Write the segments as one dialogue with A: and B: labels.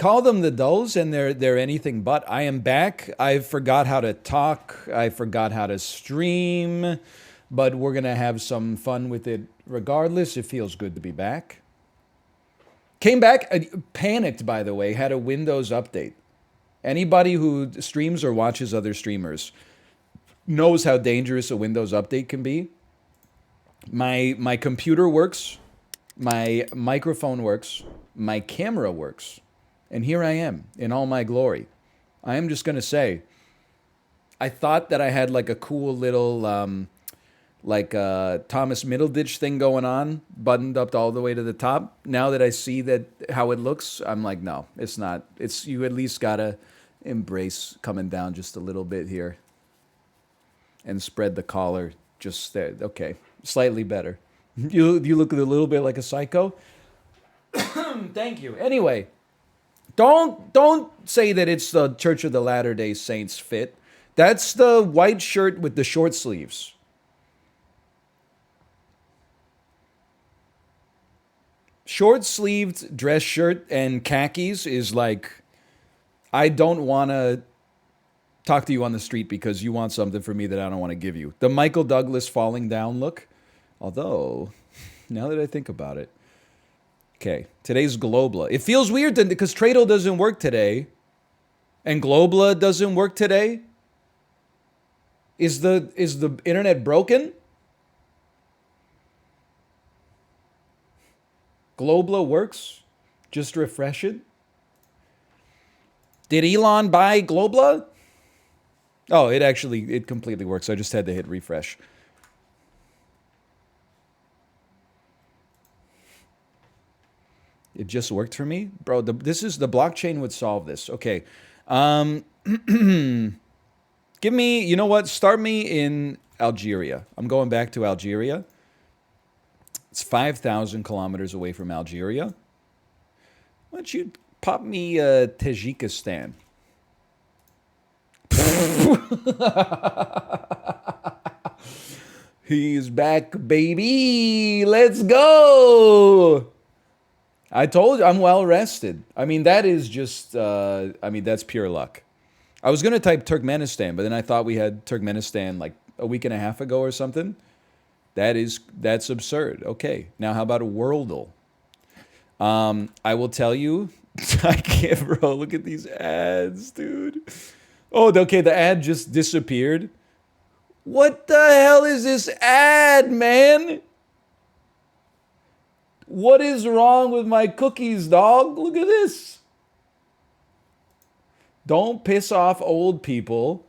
A: call them the dulls, and they're anything but. I am back. I forgot how to talk. I forgot how to stream, but we're gonna have some fun with it regardless. It feels good to be back. Came back, panicked by the way. Had a Windows update. Anybody who streams or watches other streamers knows how dangerous a Windows update can be. My computer works, my microphone works, my camera works, and here I am in all my glory. I am just gonna say, I thought that I had like a cool little Thomas Middleditch thing going on, buttoned up all the way to the top. Now that I see that how it looks, I'm like, no, it's not. It's you at least gotta embrace coming down just a little bit here and spread the collar just there. Okay, slightly better. You look a little bit like a psycho. Thank you. Anyway, don't say that it's the Church of the Latter-day Saints fit. That's the white shirt with the short sleeves. Short-sleeved dress shirt and khakis is like, I don't want to talk to you on the street because you want something from me that I don't want to give you. The Michael Douglas falling down look. Although, now that I think about it. Okay, today's Globla. It feels weird because Tradle doesn't work today. And Globla doesn't work today. Is the internet broken? Globla works. Just refresh it. Did Elon buy Globla? Oh, it completely works. I just had to hit refresh. It just worked for me? Bro, this is the blockchain would solve this. Okay. Give me, you know what? Start me in Algeria. I'm going back to Algeria. It's 5,000 kilometers away from Algeria. Why don't you pop me Tajikistan? He's back, baby. Let's go. I told you, I'm well rested. I mean, that is just, that's pure luck. I was going to type Turkmenistan, but then I thought we had Turkmenistan like a week and a half ago or something. That's absurd. Okay, now how about a Worldle? I will tell you, I can't, bro, look at these ads, dude. Oh, okay, the ad just disappeared. What the hell is this ad, man? What is wrong with my cookies, dog? Look at this. Don't piss off old people.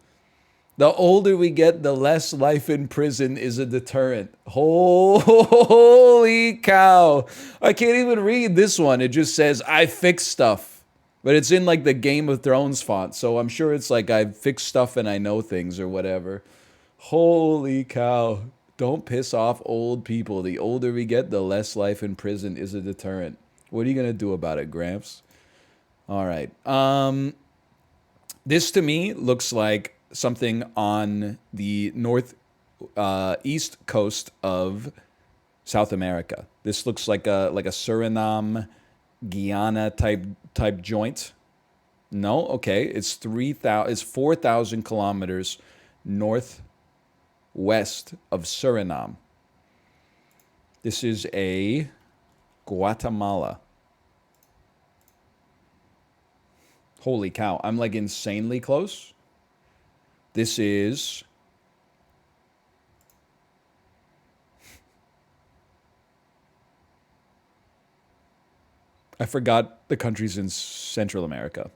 A: The older we get, the less life in prison is a deterrent. Holy cow. I can't even read this one. It just says, I fix stuff. But it's in like the Game of Thrones font. So I'm sure it's like I fix stuff and I know things or whatever. Holy cow. Don't piss off old people. The older we get, the less life in prison is a deterrent. What are you going to do about it, Gramps? All right. This to me looks like something on the east coast of South America. This looks like a Suriname, Guyana type joint. No, okay. It's 4,000 kilometers northwest of Suriname. This is a Guatemala. Holy cow, I'm like insanely close. This is I forgot the countries in Central America.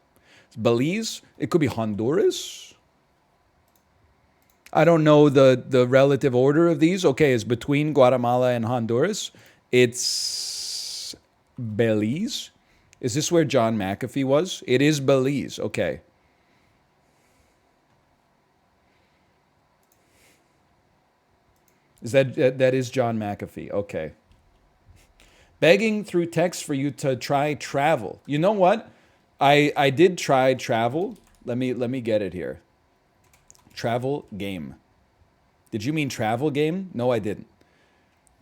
A: It's Belize, it could be Honduras. I don't know the relative order of these. Okay, it's between Guatemala and Honduras. It's Belize. Is this where John McAfee was? It is Belize. Okay. Is that is John McAfee? Okay. Begging through text for you to try travel. You know what? I did try travel. Let me get it here. Travel game. Did you mean travel game? No, I didn't.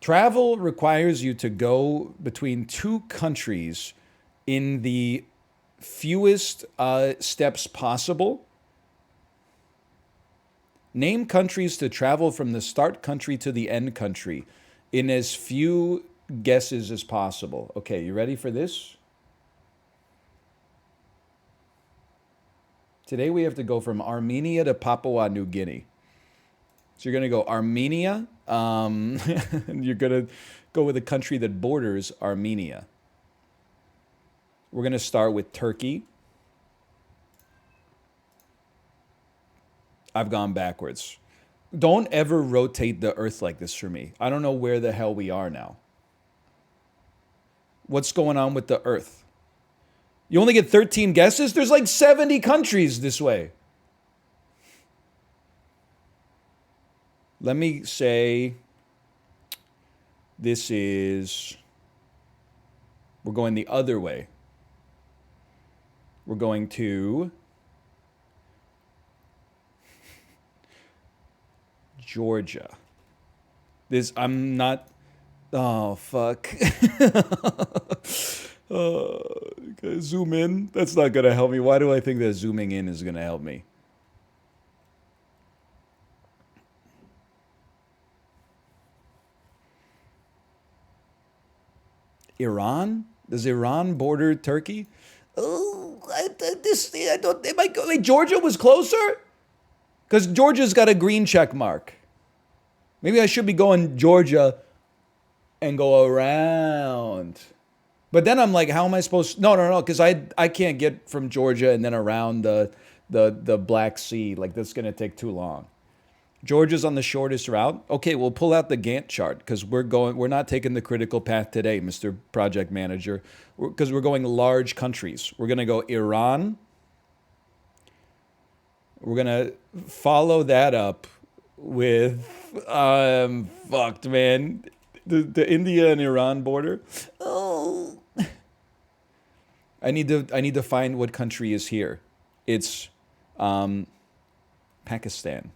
A: Travel requires you to go between two countries in the fewest steps possible. Name countries to travel from the start country to the end country in as few guesses as possible. Okay, you ready for this? Today we have to go from Armenia to Papua New Guinea. So you're going to go Armenia, and you're going to go with a country that borders Armenia. We're going to start with Turkey. I've gone backwards. Don't ever rotate the earth like this for me. I don't know where the hell we are now. What's going on with the earth? You only get 13 guesses? There's like 70 countries this way. Let me say this is, we're going the other way. We're going to Georgia. This, I'm not, oh, fuck. Zoom in. That's not going to help me. Why do I think that zooming in is going to help me? Iran? Does Iran border Turkey? Oh, I don't. Wait, Georgia was closer? Because Georgia's got a green check mark. Maybe I should be going Georgia and go around. But then I'm like, how am I supposed to? No, because I can't get from Georgia and then around the Black Sea. Like, that's going to take too long. Georgia's on the shortest route. Okay, we'll pull out the Gantt chart because we're not taking the critical path today, Mr. Project Manager, because we're going large countries. We're going to go Iran. We're going to follow that up with, fucked, man, the India and Iran border. Oh. I need to find what country is here. It's Pakistan.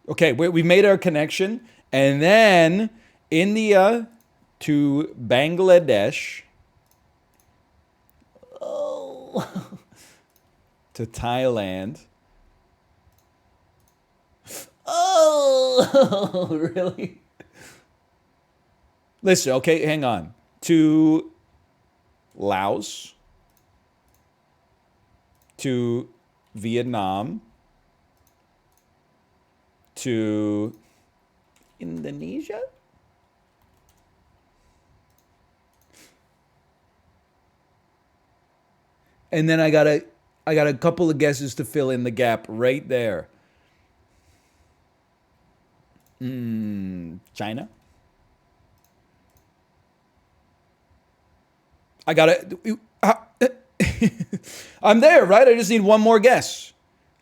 A: Okay, we made our connection. And then India to Bangladesh. Oh. To Thailand. Oh, really? Listen, okay, hang on. To Laos. To Vietnam. To Indonesia? And then I got a couple of guesses to fill in the gap right there. China? I got it. I'm there, right? I just need one more guess.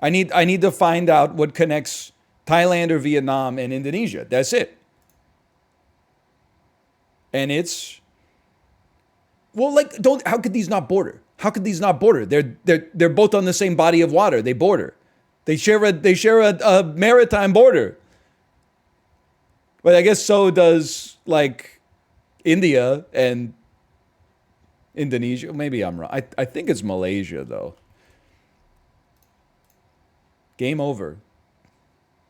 A: I need to find out what connects Thailand or Vietnam and Indonesia. That's it. And it's, well, like, how could these not border? How could these not border? They're both on the same body of water. They border. They share a maritime border. But I guess so does like India and Indonesia. Maybe I'm wrong. I think it's Malaysia though. Game over.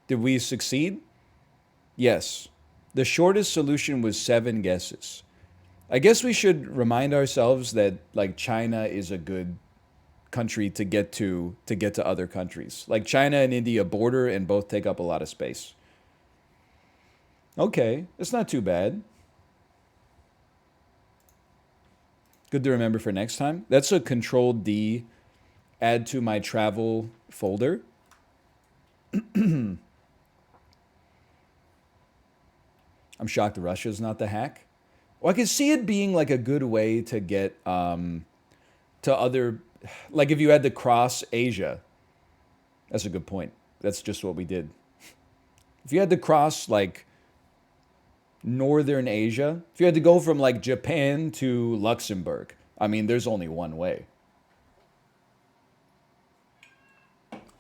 A: Did we succeed? Yes. The shortest solution was 7 guesses. I guess we should remind ourselves that like China is a good country to get to other countries. Like China and India border and both take up a lot of space. Okay, it's not too bad. Good to remember for next time. That's a Control D, add to my travel folder. I'm shocked Russia's not the hack. Well, I could see it being like a good way to get to other, like if you had to cross Asia. That's a good point. That's just what we did. If you had to cross like Northern Asia, if you had to go from like Japan to Luxembourg, I mean, there's only one way.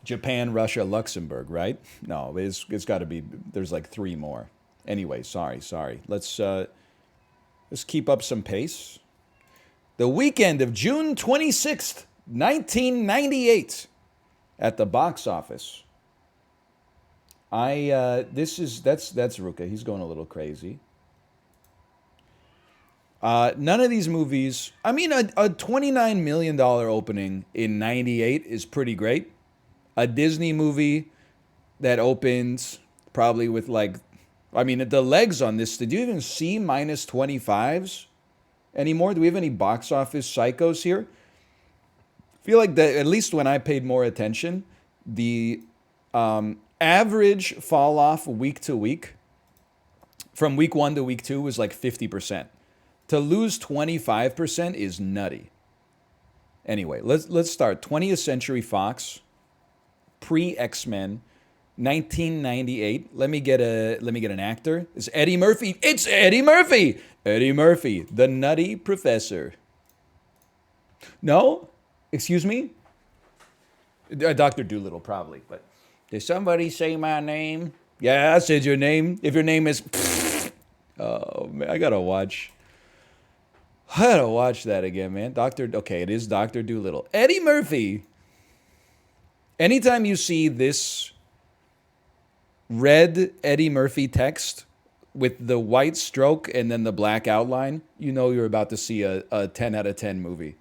A: Japan, Russia, Luxembourg, right? No, it's got to be, there's like 3 more. Anyway, sorry. Let's keep up some pace. The weekend of June 26th, 1998, at the box office. That's Ruka. He's going a little crazy. None of these movies. I mean, a $29 million opening in '98 is pretty great. A Disney movie that opens probably with like, I mean, the legs on this. Did you even see minus 25s anymore? Do we have any box office psychos here? I feel like that at least when I paid more attention, the average fall off week to week from week one to week two was like 50%. To lose 25% is nutty. Anyway, let's start. 20th Century Fox, pre X-Men, 1998. Let me get an actor. It's Eddie Murphy. It's Eddie Murphy. Eddie Murphy, the Nutty Professor. No? Excuse me? Dr. Doolittle, probably. But did somebody say my name? Yeah, I said your name. If your name is... Oh, man, I gotta watch that again, man. Okay, it is Dr. Doolittle. Eddie Murphy. Anytime you see this red Eddie Murphy text with the white stroke and then the black outline, you know you're about to see a 10 out of 10 movie.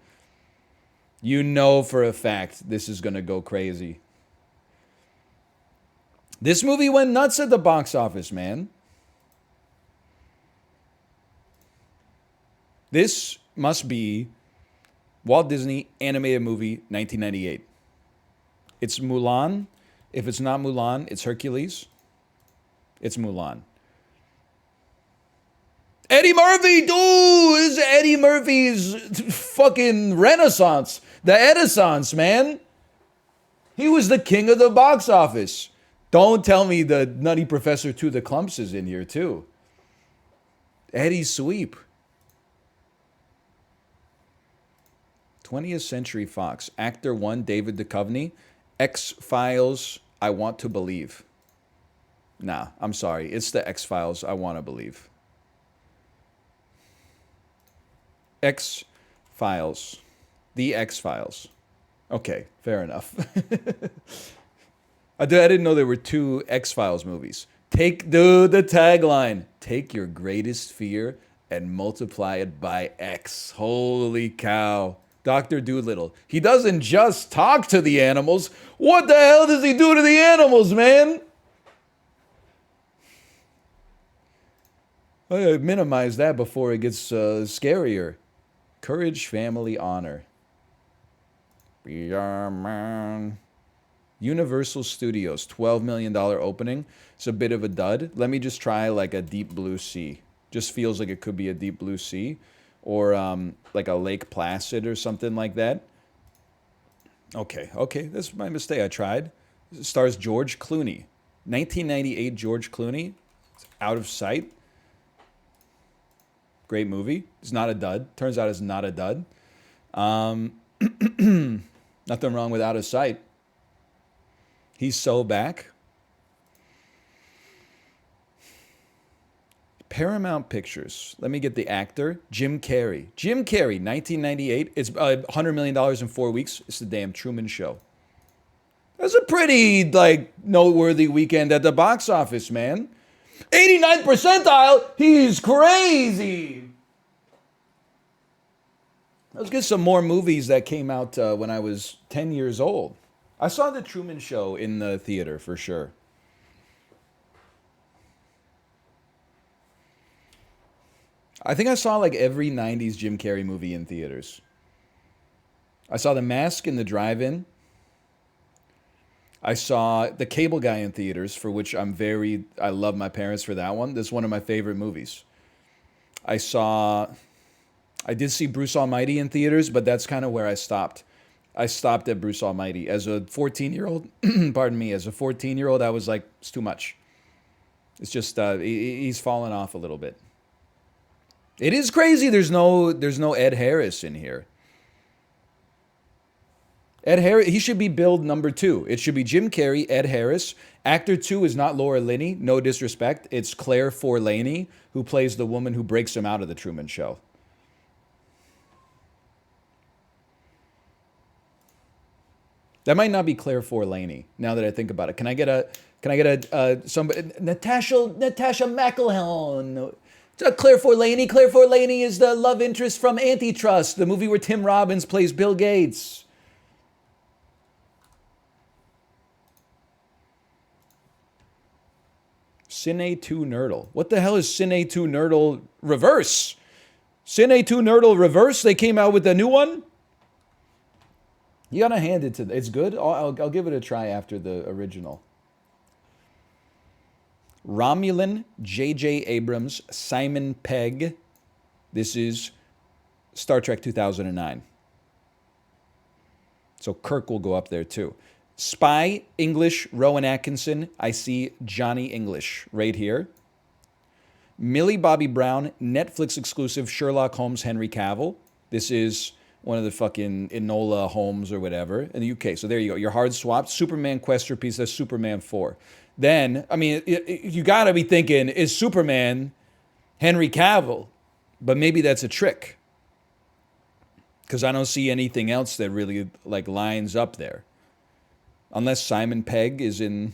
A: You know for a fact this is going to go crazy. This movie went nuts at the box office, man. This must be Walt Disney animated movie 1998. It's Mulan. If it's not Mulan, it's Hercules. It's Mulan. Eddie Murphy, dude! This is Eddie Murphy's fucking renaissance. The Edisons, man. He was the king of the box office. Don't tell me the Nutty Professor to the Clumps is in here, too. Eddie Sweep. 20th Century Fox. Actor 1, David Duchovny. X-Files, I Want to Believe. Nah, I'm sorry. It's the X-Files, I Want to Believe. X-Files. The X-Files. Okay, fair enough. I didn't know there were two X-Files movies. The tagline. Take your greatest fear and multiply it by X. Holy cow. Dr. Doolittle. He doesn't just talk to the animals. What the hell does he do to the animals, man? I minimize that before it gets scarier. Courage, family, honor. Be our man. Universal Studios, $12 million opening. It's a bit of a dud. Let me just try like a Deep Blue Sea. Just feels like it could be a Deep Blue Sea. Or like a Lake Placid or something like that. Okay, that's my mistake. I tried. It stars George Clooney. 1998 George Clooney. It's Out of Sight. Great movie. It's not a dud. Turns out it's not a dud. Nothing wrong with Out of Sight. He's so back. Paramount Pictures. Let me get the actor. Jim Carrey. Jim Carrey, 1998. It's $100 million in 4 weeks. It's the damn Truman Show. That's a pretty, like, noteworthy weekend at the box office, man. 89th percentile? He's crazy. Let's get some more movies that came out when I was 10 years old. I saw the Truman Show in the theater, for sure. I think I saw like every 90s Jim Carrey movie in theaters. I saw The Mask in the drive-in. I saw The Cable Guy in theaters, for which I love my parents for that one. That's one of my favorite movies. I did see Bruce Almighty in theaters, but that's kind of where I stopped. I stopped at Bruce Almighty. As a 14-year-old, pardon me, as a 14-year-old, I was like, it's too much. It's just, he's fallen off a little bit. It is crazy there's no Ed Harris in here. Ed Harris, he should be billed number 2. It should be Jim Carrey, Ed Harris. Actor 2 is not Laura Linney, no disrespect. It's Claire Forlaney, who plays the woman who breaks him out of the Truman Show. That might not be Claire Forlaney. Now that I think about it, can I get a? Can I get a somebody? Natasha McElhone. Claire Forlaney. Claire Forlaney is the love interest from Antitrust, the movie where Tim Robbins plays Bill Gates. Cine 2 Nerdle. What the hell is Cine 2 Nerdle Reverse? Cine 2 Nerdle Reverse? They came out with a new one? You gotta hand it to them. It's good. I'll give it a try after the original. Romulan, J.J. Abrams, Simon Pegg. This is Star Trek 2009. So Kirk will go up there too. Spy, English, Rowan Atkinson. I see Johnny English right here. Millie Bobby Brown, Netflix exclusive, Sherlock Holmes, Henry Cavill. This is one of the fucking Enola Holmes or whatever in the UK. So there you go. Your hard swapped. Superman Quester piece. That's Superman 4. Then, I mean, you got to be thinking, is Superman Henry Cavill? But maybe that's a trick. Because I don't see anything else that really like lines up there. Unless Simon Pegg is in...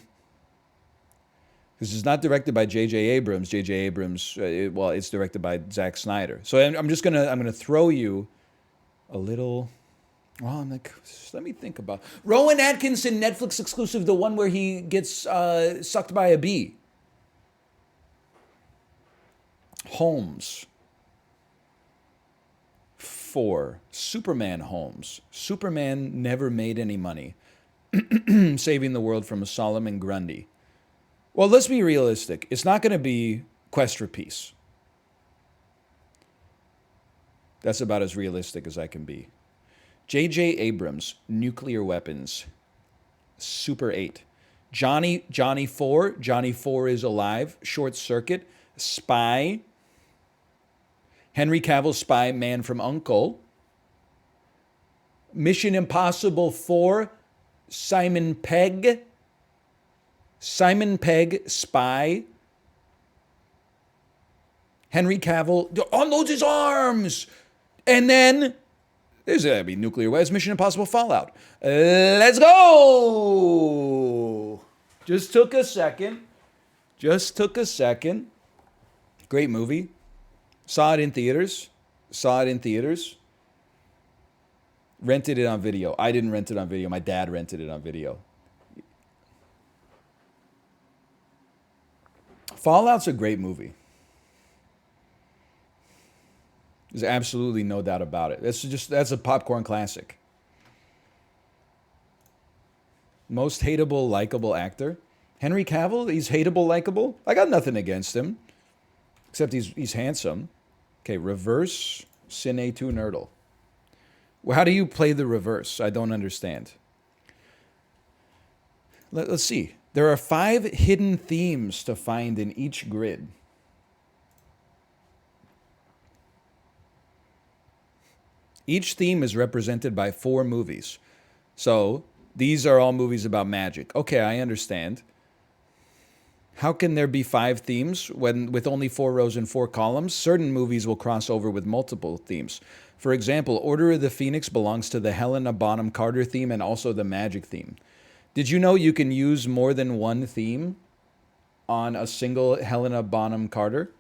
A: Because it's not directed by J.J. Abrams. J.J. Abrams, well, it's directed by Zack Snyder. So I'm just going to throw you a little... Well, I'm like, let me think about... Rowan Atkinson, Netflix exclusive, the one where he gets sucked by a bee. Holmes. 4. Superman Holmes. Superman never made any money. Saving the world from a Solomon Grundy. Well, let's be realistic. It's not going to be Quest for Peace. That's about as realistic as I can be. J.J. Abrams, Nuclear Weapons. Super 8. Johnny 4. Johnny 4 is alive. Short Circuit. Spy. Henry Cavill, Spy, Man from U.N.C.L.E. Mission Impossible 4. Simon Pegg. Simon Pegg, Spy. Henry Cavill unloads his arms. And then there's going to be Nuclear Weapons, Mission Impossible Fallout. Let's go. Just took a second. Great movie. Saw it in theaters. Rented it on video. I didn't rent it on video. My dad rented it on video. Fallout's a great movie. There's absolutely no doubt about it. That's a popcorn classic. Most hateable, likable actor. Henry Cavill, he's hateable, likable. I got nothing against him. Except he's handsome. Okay, reverse Cine 2 Nerdle. Well, how do you play the reverse? I don't understand. Let's see. There are 5 hidden themes to find in each grid. Each theme is represented by 4 movies. So these are all movies about magic. Okay, I understand. How can there be 5 themes when with only 4 rows and 4 columns? Certain movies will cross over with multiple themes. For example, Order of the Phoenix belongs to the Helena Bonham Carter theme and also the magic theme. Did you know you can use more than one theme on a single Helena Bonham Carter?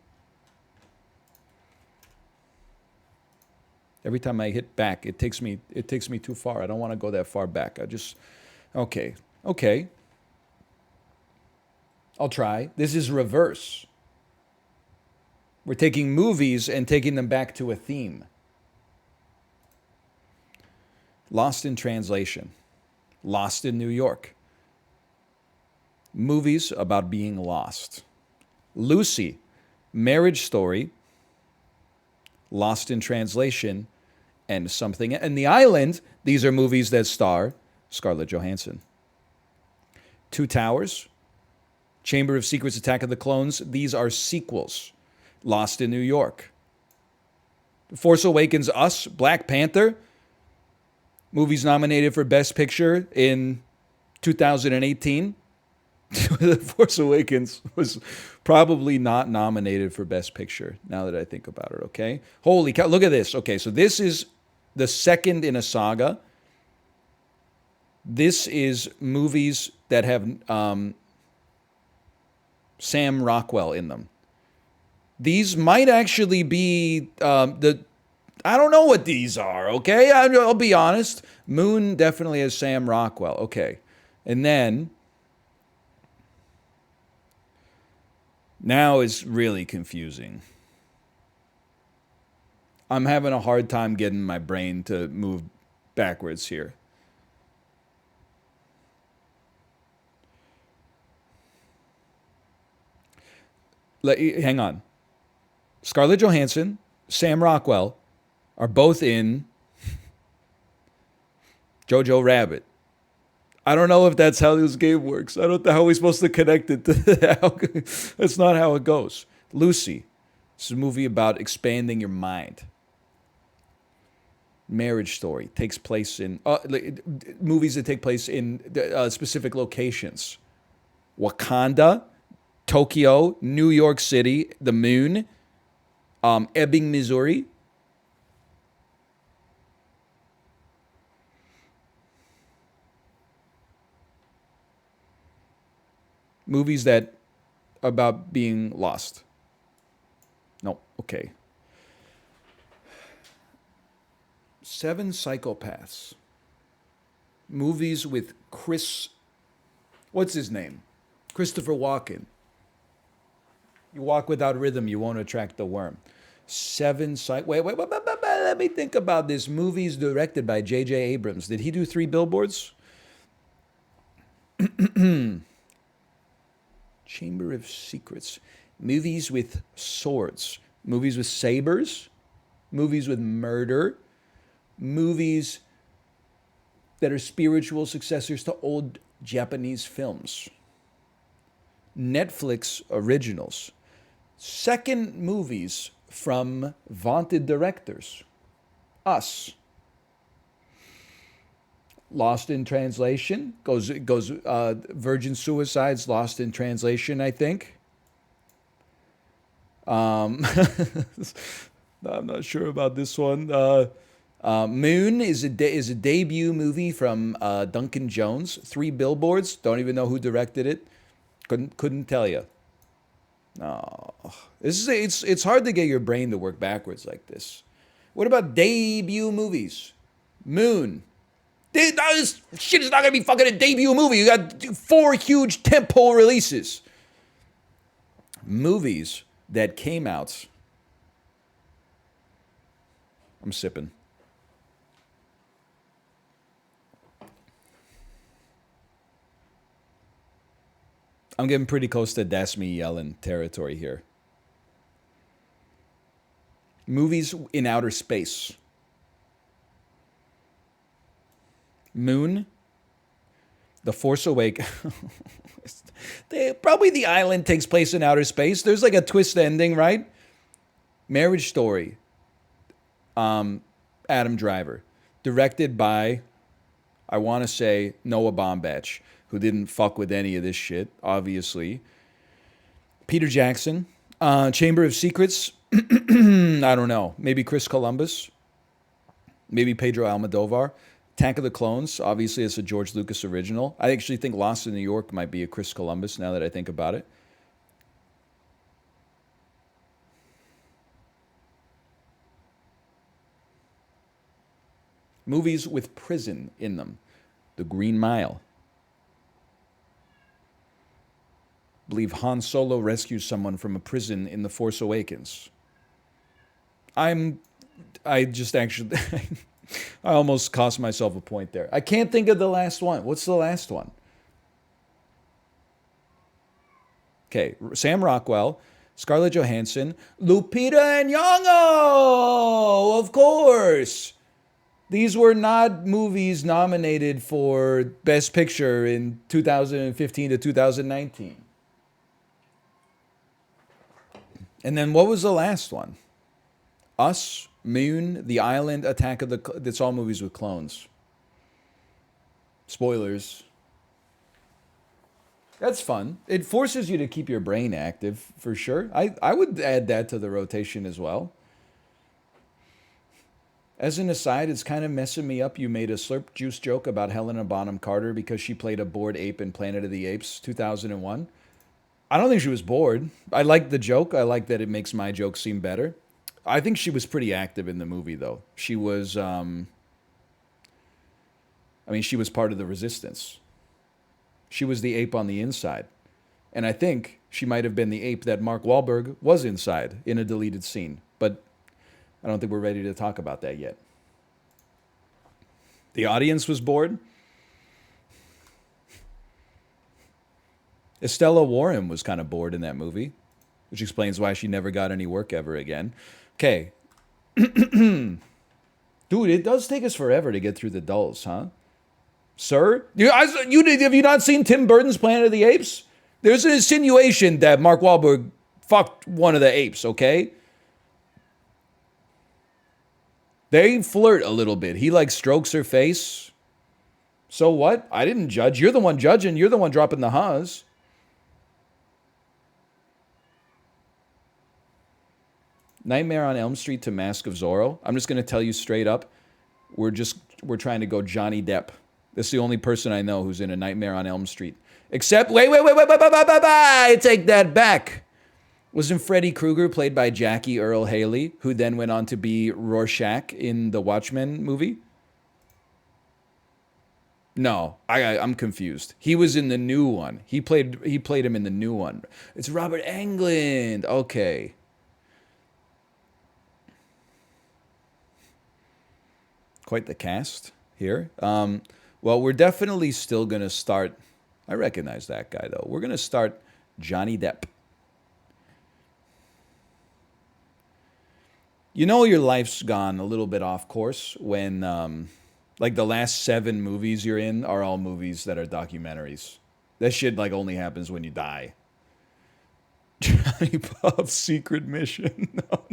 A: Every time I hit back, it takes me too far. I don't want to go that far back. Okay. I'll try. This is reverse. We're taking movies and taking them back to a theme. Lost in Translation. Lost in New York. Movies about being lost. Lucy, Marriage Story, Lost in Translation, and something. And The Island, these are movies that star Scarlett Johansson. Two Towers, Chamber of Secrets, Attack of the Clones, these are sequels. Lost in New York. Force Awakens, Us, Black Panther, movies nominated for Best Picture in 2018. The Force Awakens was probably not nominated for Best Picture, now that I think about it, okay? Holy cow, look at this. Okay, so this is the second in a saga. This is movies that have Sam Rockwell in them. These might actually be the. I don't know what these are. Okay, I'll be honest. Moon definitely has Sam Rockwell. Okay, and then now it's really confusing. I'm having a hard time getting my brain to move backwards here. Hang on. Scarlett Johansson, Sam Rockwell are both in Jojo Rabbit. I don't know if that's how this game works. I don't know how we're supposed to connect it to that. That's not how it goes. Lucy. This is a movie about expanding your mind. Marriage Story takes place in movies that take place in specific locations. Wakanda, Tokyo, New York City, the moon, Ebbing, Missouri. Movies that about being lost. No, okay. Seven Psychopaths. Movies with what's his name? Christopher Walken. You walk without rhythm, you won't attract the worm. Wait, let me think about this. Movies directed by J.J. Abrams. Did he do 3 Billboards? Chamber of Secrets. Movies with swords. Movies with sabers. Movies with murder. Movies that are spiritual successors to old Japanese films. Netflix originals. Second movies from vaunted directors. Us. Lost in Translation goes Virgin Suicides. Lost in Translation, I think. I'm not sure about this one. Moon is a debut movie from Duncan Jones. 3 Billboards. Don't even know who directed it. Couldn't tell you. No, it's hard to get your brain to work backwards like this. What about debut movies? Moon. This shit is not gonna be fucking a debut movie. You got 4 huge tentpole releases. Movies that came out. I'm sipping. I'm getting pretty close to That's Me Yelling territory here. Movies in outer space. Moon. The Force Awakens. Probably the island takes place in outer space. There's like a twist ending, right? Marriage Story. Adam Driver. Directed by, I want to say, Noah Baumbach, who didn't fuck with any of this shit, obviously. Peter Jackson. Chamber of Secrets. I don't know. Maybe Chris Columbus. Maybe Pedro Almodovar. Attack of the Clones. Obviously, it's a George Lucas original. I actually think Lost in New York might be a Chris Columbus now that I think about it. Movies with prison in them. The Green Mile. I believe Han Solo rescues someone from a prison in The Force Awakens. I just actually, I almost cost myself a point there. I can't think of the last one. What's the last one? Okay, Sam Rockwell, Scarlett Johansson, Lupita Nyong'o, of course. These were not movies nominated for Best Picture in 2015 to 2019. And then what was the last one? Us, Moon, The Island, Attack of the... It's all movies with clones. Spoilers. That's fun. It forces you to keep your brain active, for sure. I would add that to the rotation as well. As an aside, it's kind of messing me up. You made a slurp juice joke about Helena Bonham Carter because she played a bored ape in Planet of the Apes 2001. I don't think she was bored. I like the joke. I like that it makes my joke seem better. I think she was pretty active in the movie, though. She was, I mean, she was part of the resistance. She was the ape on the inside. And I think she might have been the ape that Mark Wahlberg was inside in a deleted scene. But I don't think we're ready to talk about that yet. The audience was bored. Estella Warren was kind of bored in that movie, which explains why she never got any work ever again. Okay. Dude, it does take us forever to get through the dulls, huh? Sir? Have you not seen Tim Burton's Planet of the Apes? There's an insinuation that Mark Wahlberg fucked one of the apes, okay? They flirt a little bit. He like strokes her face. So what? I didn't judge. You're the one judging. You're the one dropping the ha's. Nightmare on Elm Street to Mask of Zorro. I'm just going to tell you straight up. We're trying to go Johnny Depp. That's the only person I know who's in a Nightmare on Elm Street. Except, wait, I take that back. Wasn't Freddy Krueger played by Jackie Earle Haley, who then went on to be Rorschach in the Watchmen movie? No, I'm confused. He was in the new one. He played him in the new one. It's Robert Englund. Okay. Quite the cast here. Well, we're definitely still going to start. I recognize that guy, though. We're going to start Johnny Depp. You know your life's gone a little bit off course when, like, the last 7 movies you're in are all movies that are documentaries. That shit, like, only happens when you die. Johnny Pop's secret mission. No.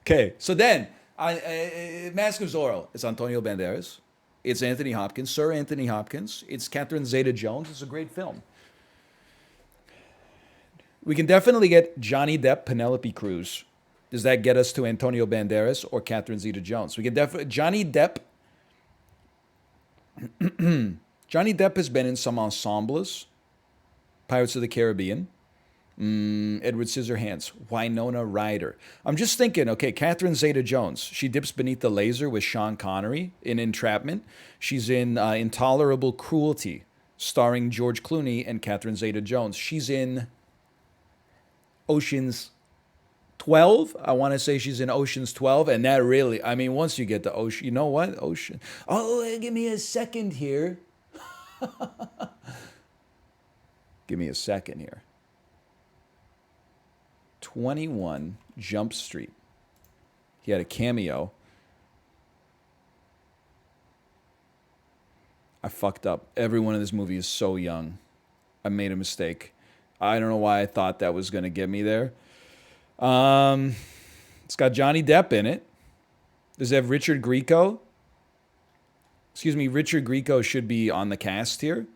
A: Okay, so then, Mask of Zorro. It's Antonio Banderas. It's Anthony Hopkins, Sir Anthony Hopkins. It's Catherine Zeta-Jones. It's a great film. We can definitely get Johnny Depp, Penelope Cruz. Does that get us to Antonio Banderas or Catherine Zeta-Jones? We can definitely Johnny Depp. Johnny Depp has been in some ensembles. Pirates of the Caribbean. Edward Scissorhands. Winona Ryder. I'm just thinking, okay, Catherine Zeta-Jones. She dips beneath the laser with Sean Connery in Entrapment. She's in Intolerable Cruelty, starring George Clooney and Catherine Zeta-Jones. She's in Ocean's 12. I want to say she's in Ocean's 12. And that really, I mean, once you get to Ocean, you know what? Ocean. Oh, give me a second here. Give me a second here. 21 Jump Street. He had a cameo. I fucked up. Everyone in this movie is so young. I made a mistake. I don't know why I thought that was going to get me there. It's got Johnny Depp in it. Does it have Richard Grieco? Excuse me, Richard Grieco should be on the cast here.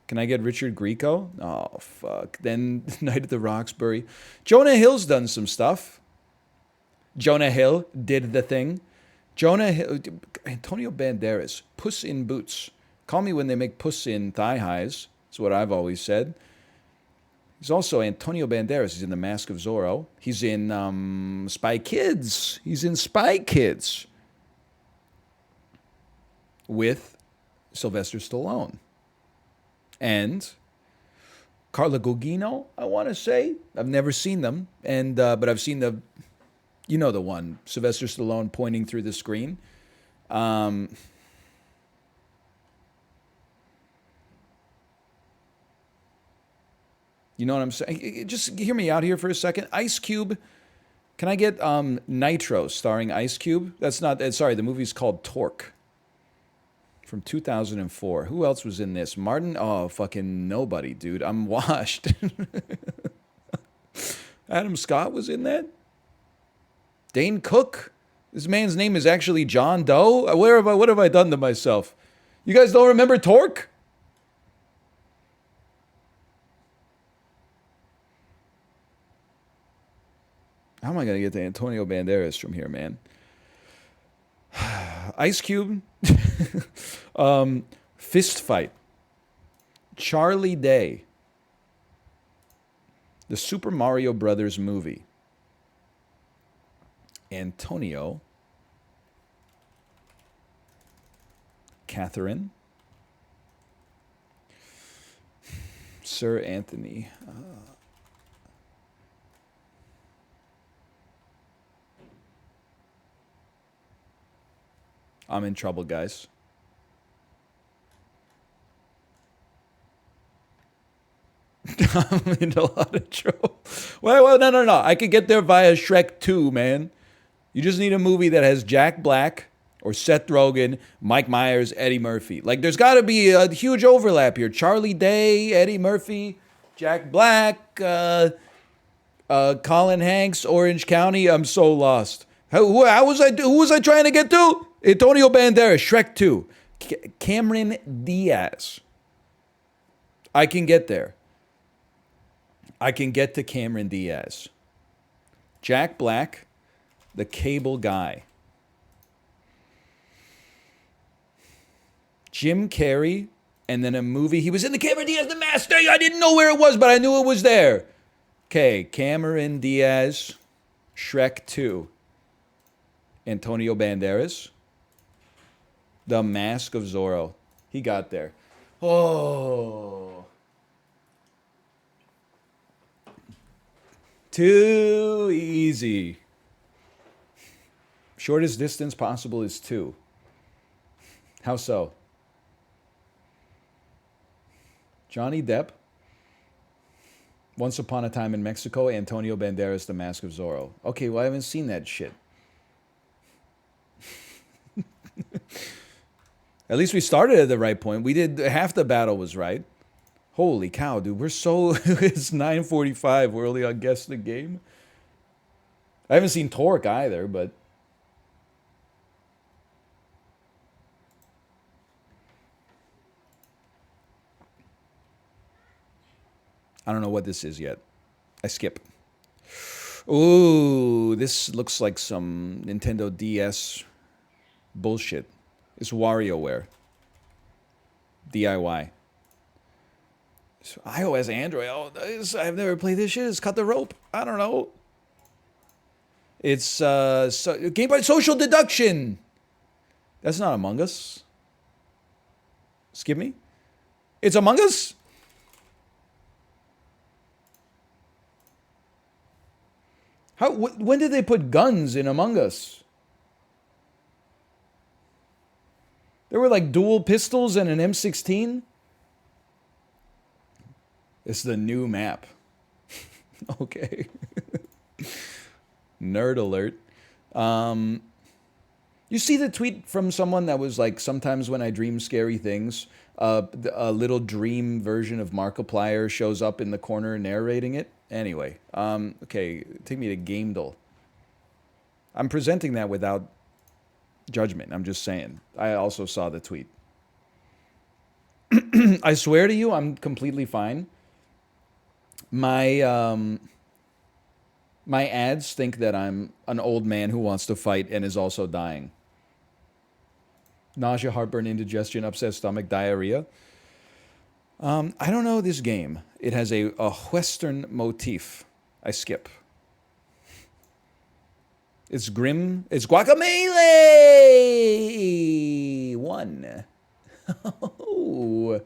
A: Can I get Richard Grieco? Oh, fuck. Then Night at the Roxbury. Jonah Hill's done some stuff. Jonah Hill did the thing. Jonah Hill, Antonio Banderas, Puss in Boots. Call me when they make puss in thigh highs. That's what I've always said. He's also Antonio Banderas. He's in The Mask of Zorro. He's in Spy Kids. He's in Spy Kids with Sylvester Stallone. And Carla Gugino, I want to say. I've never seen them, and but I've seen the, you know the one, Sylvester Stallone pointing through the screen. You know what I'm saying? Just hear me out here for a second. Ice Cube. Can I get Nitro starring Ice Cube? That's not, sorry, the movie's called Torque. From 2004. Who else was in this? Martin? Oh, fucking nobody, dude. I'm washed. Adam Scott was in that? Dane Cook? This man's name is actually John Doe? What have I done to myself? You guys don't remember Torque? How am I going to get to Antonio Banderas from here, man? Ice Cube. Fist Fight. Charlie Day. The Super Mario Brothers movie. Antonio. Catherine. Sir Anthony. I'm in trouble, guys. I'm in a lot of trouble. Well, no. I could get there via Shrek 2, man. You just need a movie that has Jack Black or Seth Rogen, Mike Myers, Eddie Murphy. Like, there's got to be a huge overlap here. Charlie Day, Eddie Murphy, Jack Black, Colin Hanks, Orange County. I'm so lost. Who was I trying to get to? Antonio Banderas, Shrek 2. Cameron Diaz. I can get there. I can get to Cameron Diaz. Jack Black, the cable guy. Jim Carrey, and then a movie. He was in the Cameron Diaz, The Master. I didn't know where it was, but I knew it was there. Okay, Cameron Diaz, Shrek 2. Antonio Banderas. The Mask of Zorro. He got there. Oh. Too easy. Shortest distance possible is 2. How so? Johnny Depp. Once Upon a Time in Mexico. Antonio Banderas, The Mask of Zorro. Okay, well, I haven't seen that shit. At least we started at the right point. We did half the battle was right. Holy cow, dude. We're so... It's 9:45. We're only on Guess the Game. I haven't seen Torque either, but... I don't know what this is yet. I skip. Ooh, this looks like some Nintendo DS bullshit. It's WarioWare. DIY. So iOS, Android. Oh, I've never played this shit. It's cut the rope. I don't know. It's Game by Social Deduction. That's not Among Us. Skip me. It's Among Us. How? When did they put guns in Among Us? There were like dual pistols and an M16. It's the new map. Okay. Nerd alert. You see the tweet from someone that was like, sometimes when I dream scary things, a little dream version of Markiplier shows up in the corner narrating it. Anyway, okay, take me to Gamedle. I'm presenting that without judgment. I'm just saying. I also saw the tweet. I swear to you, I'm completely fine. My my ads think that I'm an old man who wants to fight and is also dying. Nausea, heartburn, indigestion, upset stomach, diarrhea. I don't know this game. It has a Western motif. I skip. It's grim. It's Guacamelee! 1. Oh.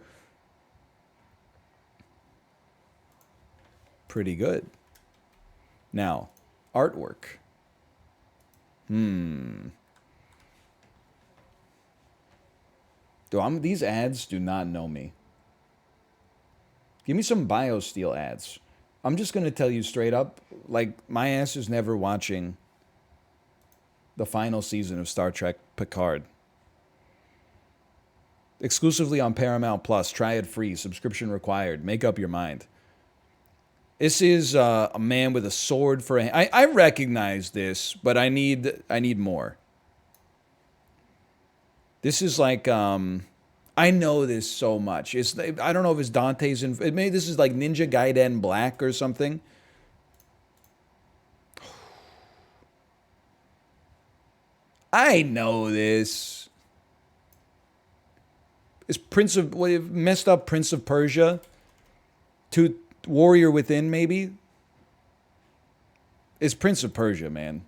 A: Pretty good. Now, artwork. These ads do not know me. Give me some BioSteel ads. I'm just going to tell you straight up, like, my ass is never watching the final season of Star Trek Picard. Exclusively on Paramount Plus. Try it free. Subscription required. Make up your mind. This is a man with a sword for a hand. I recognize this, but I need more. This is like, I know this so much. I don't know if it's Dante's, maybe this is like Ninja Gaiden Black or something. I know this. Is Prince of messed up Prince of Persia? To Warrior Within, maybe? It's Prince of Persia, man.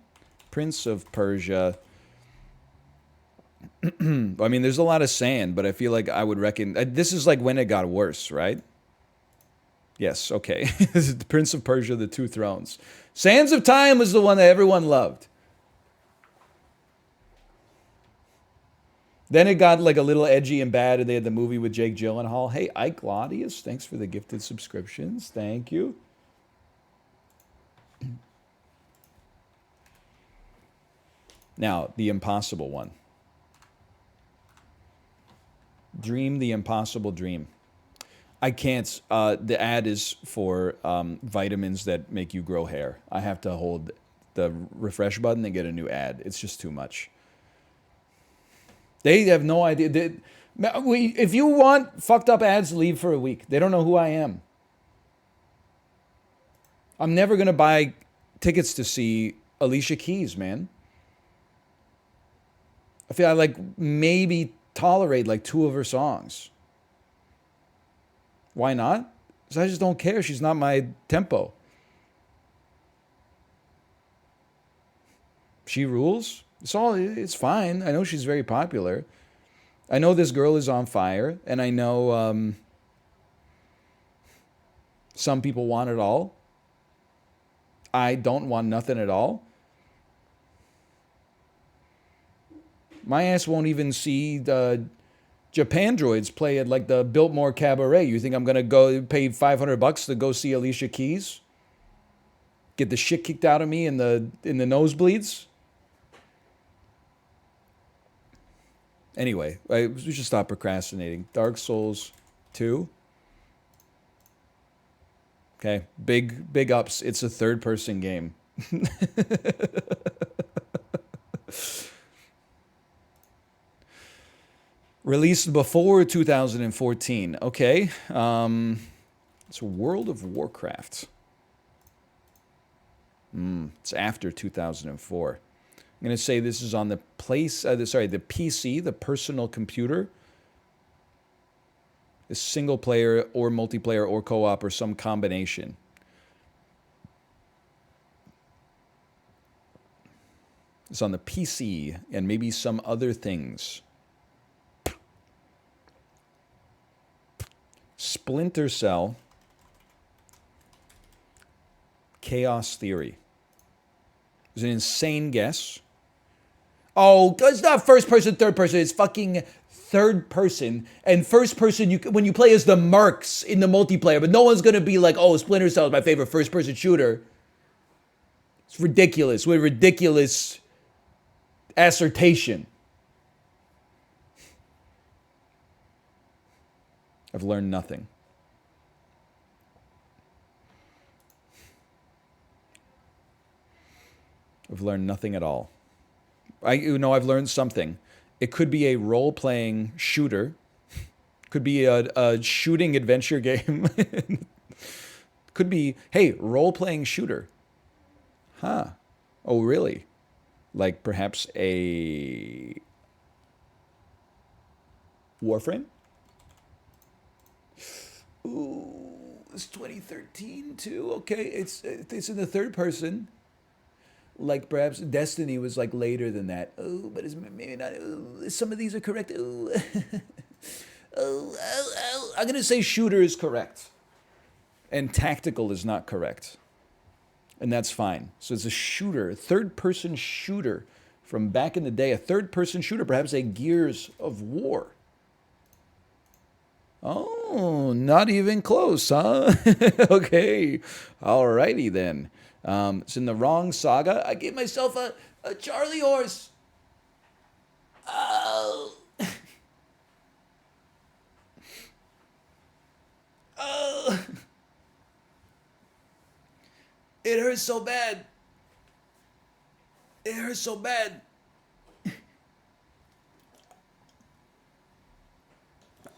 A: Prince of Persia. I mean, there's a lot of sand, but I feel like I would reckon this is like when it got worse, right? Yes, okay. This is the Prince of Persia, The Two Thrones. Sands of Time was the one that everyone loved. Then it got like a little edgy and bad, and they had the movie with Jake Gyllenhaal. Hey, Ike Claudius, thanks for the gifted subscriptions. Thank you. Now, the impossible one. Dream the impossible dream. I can't. The ad is for vitamins that make you grow hair. I have to hold the refresh button and get a new ad. It's just too much. They have no idea. If you want fucked up ads, leave for a week. They don't know who I am. I'm never going to buy tickets to see Alicia Keys, man. I feel I like maybe tolerate like 2 of her songs. Why not? Because I just don't care. She's not my tempo. She rules. It's fine. I know she's very popular. I know this girl is on fire, and I know some people want it all. I don't want nothing at all. My ass won't even see the Japan droids play at like the Biltmore Cabaret. You think I'm gonna go pay $500 to go see Alicia Keys? Get the shit kicked out of me in the nosebleeds? Anyway, we should stop procrastinating. Dark Souls 2. Okay, big ups. It's a third-person game. Released before 2014. Okay. It's World of Warcraft. It's after 2004. I'm going to say this is on the the PC, the personal computer. It's single player or multiplayer or co-op or some combination. It's on the PC and maybe some other things. Splinter Cell. Chaos Theory. It was an insane guess. Oh, it's not first person, third person. It's fucking third person. And first person, when you play as the mercs in the multiplayer, but no one's going to be like, oh, Splinter Cell is my favorite first person shooter. It's ridiculous. With ridiculous assertion. I've learned nothing. I've learned nothing at all. I've learned something. It could be a role-playing shooter. Could be a shooting adventure game. Could be, hey, role-playing shooter. Huh. Oh, really? Like perhaps a Warframe? Ooh, it's 2013 too. Okay, it's in the third person. Like perhaps Destiny was like later than that. Oh, but it's maybe not. Ooh, some of these are correct. Ooh. I'm gonna say shooter is correct, and tactical is not correct, and that's fine. So it's a shooter, a third-person shooter from back in the day. A third-person shooter, perhaps a Gears of War. Oh, not even close, huh? Okay, alrighty then. It's in the wrong saga. I gave myself a Charlie horse. Oh. Oh. It hurts so bad. It hurts so bad.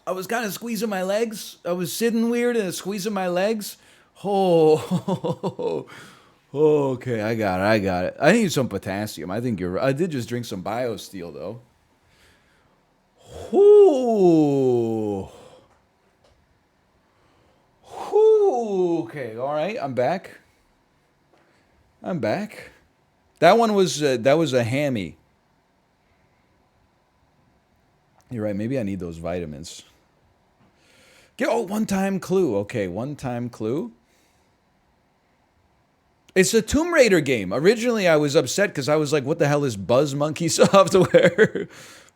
A: I was kind of squeezing my legs. I was sitting weird and squeezing my legs. Oh. Okay, I got it. I got it. I need some potassium. I think you're right. I did just drink some BioSteel though. Ooh. Ooh. Okay. All right. I'm back. I'm back. That was a hammy. You're right. Maybe I need those vitamins. One time clue. Okay, one time clue. It's a Tomb Raider game. Originally, I was upset because I was like, "What the hell is Buzz Monkey software?"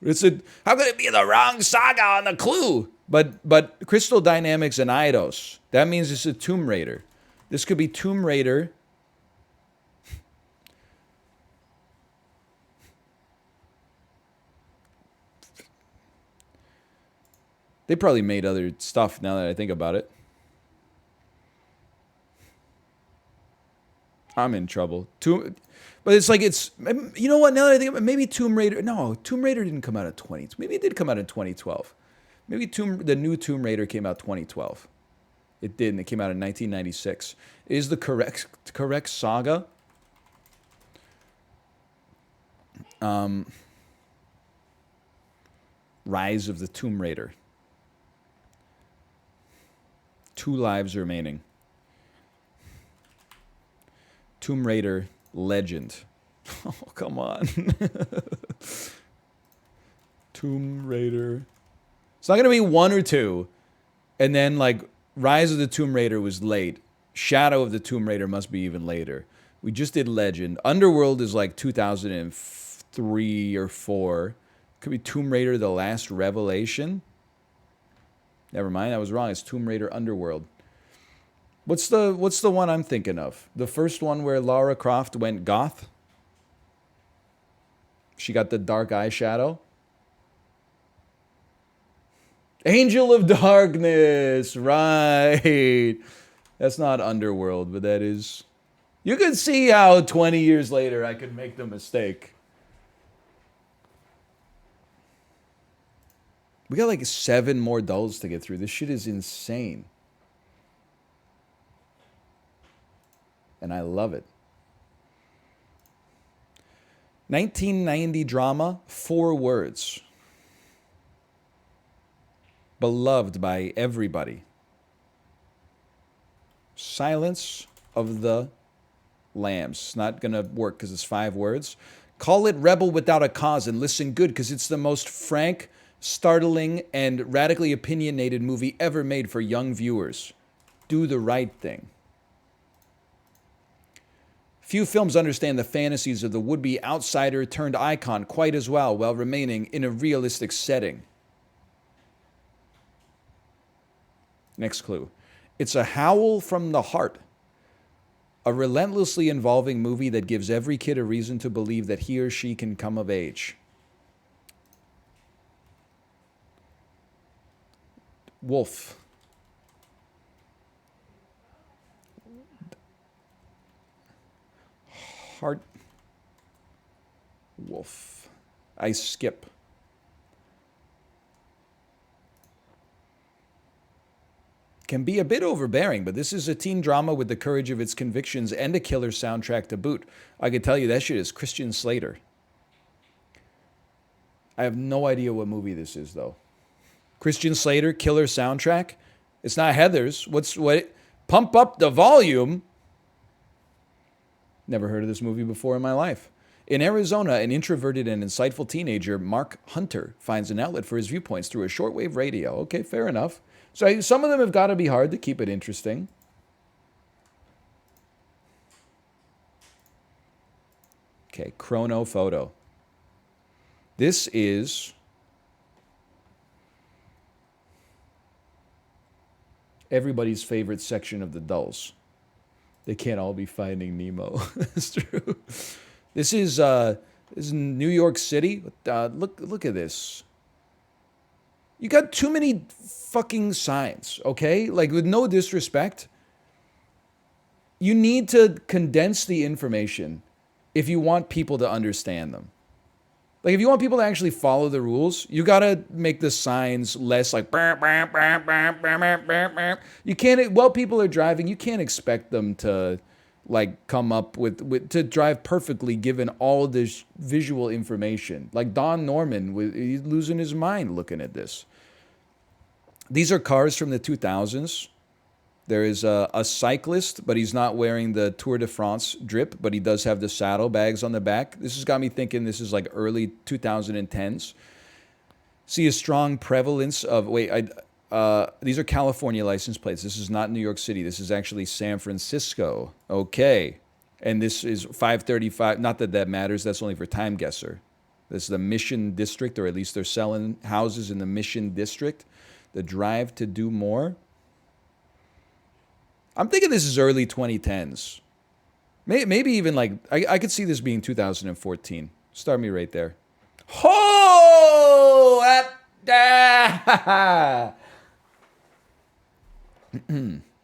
A: How could it be the wrong saga on the clue? But Crystal Dynamics and Eidos. That means it's a Tomb Raider. This could be Tomb Raider. They probably made other stuff now that I think about it. I'm in trouble. But it's like you know what? Now that I think about it, maybe Tomb Raider. No, Tomb Raider didn't come out in 20. Maybe it did come out in 2012. Maybe the new Tomb Raider came out 2012. It did, and it came out in 1996. Is the correct saga? Rise of the Tomb Raider. 2 lives remaining. Tomb Raider Legend. Oh, come on. Tomb Raider. It's not going to be 1 or 2. And then, like, Rise of the Tomb Raider was late. Shadow of the Tomb Raider must be even later. We just did Legend. Underworld is like 2003 or 4. Could be Tomb Raider The Last Revelation. Never mind, I was wrong. It's Tomb Raider Underworld. What's the one I'm thinking of? The first one where Lara Croft went goth? She got the dark eyeshadow? Angel of Darkness, right. That's not Underworld, but that is... You can see how 20 years later I could make the mistake. We got like 7 more dulls to get through. This shit is insane. And I love it. 1990 drama, 4 words. Beloved by everybody. Silence of the Lambs. It's not going to work because it's 5 words. Call it Rebel Without a Cause and listen good because it's the most frank, startling, and radically opinionated movie ever made for young viewers. Do the right thing. Few films understand the fantasies of the would-be outsider turned icon quite as well while remaining in a realistic setting. Next clue. It's a howl from the heart. A relentlessly involving movie that gives every kid a reason to believe that he or she can come of age. Wolf. Heart. Wolf. I skip. Can be a bit overbearing, but this is a teen drama with the courage of its convictions and a killer soundtrack to boot. I can tell you that shit is Christian Slater. I have no idea what movie this is, though. Christian Slater, killer soundtrack? It's not Heathers. What? Pump up the volume. Never heard of this movie before in my life. In Arizona, an introverted and insightful teenager, Mark Hunter, finds an outlet for his viewpoints through a shortwave radio. Okay, fair enough. So some of them have got to be hard to keep it interesting. Okay, Chrono Photo. This is everybody's favorite section of the dulls. They can't all be Finding Nemo. That's true. This is New York City. Look at this. You got too many fucking signs, okay? Like, with no disrespect, you need to condense the information if you want people to understand them. Like, if you want people to actually follow the rules, you gotta make the signs less like... You can't... While people are driving, you can't expect them to, like come up with to drive perfectly given all this visual information. Like Don Norman, he's losing his mind looking at this. These are cars from the 2000s. There is a cyclist, but he's not wearing the Tour de France drip, but he does have the saddlebags on the back. This has got me thinking this is like early 2010s. See a strong prevalence of, these are California license plates. This is not New York City. This is actually San Francisco. Okay. And this is 535. Not that that matters. That's only for Time Guesser. This is the Mission District, or at least they're selling houses in the Mission District. The drive to do more. I'm thinking this is early 2010s. Maybe even like, I could see this being 2014. Start me right there. Ho!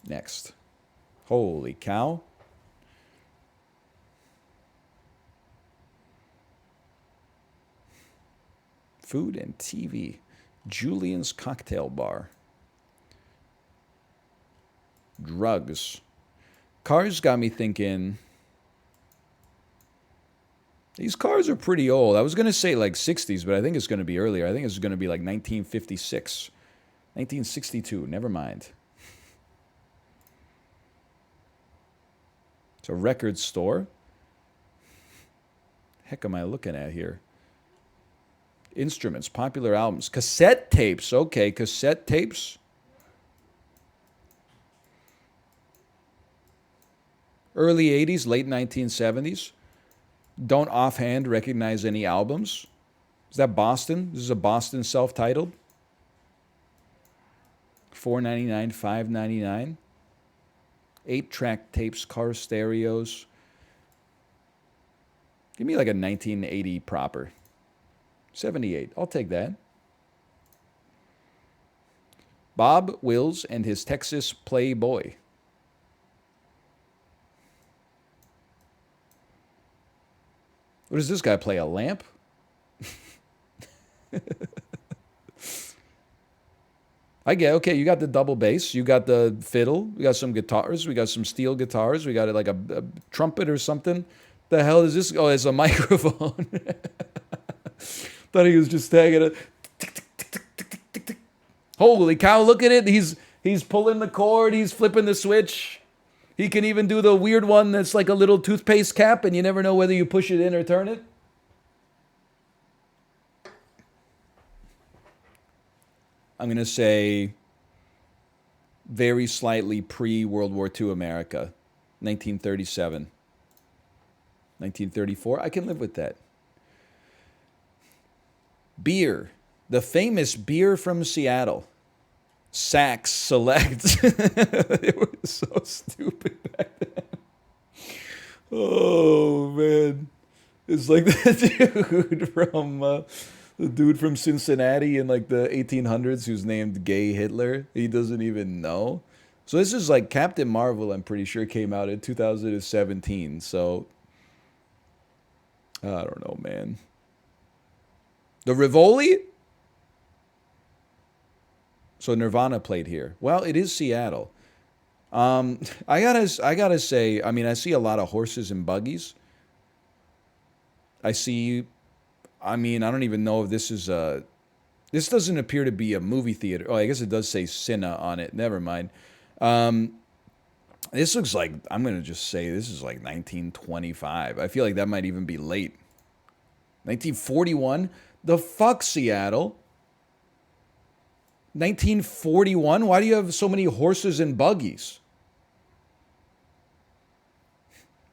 A: Next. Holy cow. Food and TV. Julian's Cocktail Bar. Drugs. Cars got me thinking. These cars are pretty old. I was going to say like 60s, but I think it's going to be earlier. I think it's going to be like 1956. 1962. Never mind. It's a record store. Heck am I looking at here? Instruments, popular albums, cassette tapes. Okay, cassette tapes. Early 80s, late 1970s. Don't offhand recognize any albums. Is that Boston? This is a Boston self-titled. $4.99, $5.99. 8-track tapes, car stereos. Give me like a 1980 proper. 78. I'll take that. Bob Wills and his Texas Playboy. What does this guy play? A lamp? I get, okay, you got the double bass, you got the fiddle, we got some guitars, we got some steel guitars, we got like a trumpet or something. The hell is this? Oh, it's a microphone. Thought he was just tagging it. Holy cow, look at it. He's pulling the cord, he's flipping the switch. He can even do the weird one that's like a little toothpaste cap and you never know whether you push it in or turn it. I'm going to say very slightly pre-World War II America. 1937. 1934. I can live with that. Beer. The famous beer from Seattle. Saks Select. They were so stupid back then. Oh, man. It's like the dude from Cincinnati in like the 1800s who's named Gay Hitler. He doesn't even know. So this is like Captain Marvel, I'm pretty sure, came out in 2017. So I don't know, man. The Rivoli? So Nirvana played here. Well, it is Seattle. I gotta say, I mean, I see a lot of horses and buggies. I don't even know if this is a... This doesn't appear to be a movie theater. Oh, I guess it does say Cinna on it. Never mind. This looks like... I'm going to just say this is like 1925. I feel like that might even be late. 1941? The fuck, Seattle? 1941? Why do you have so many horses and buggies?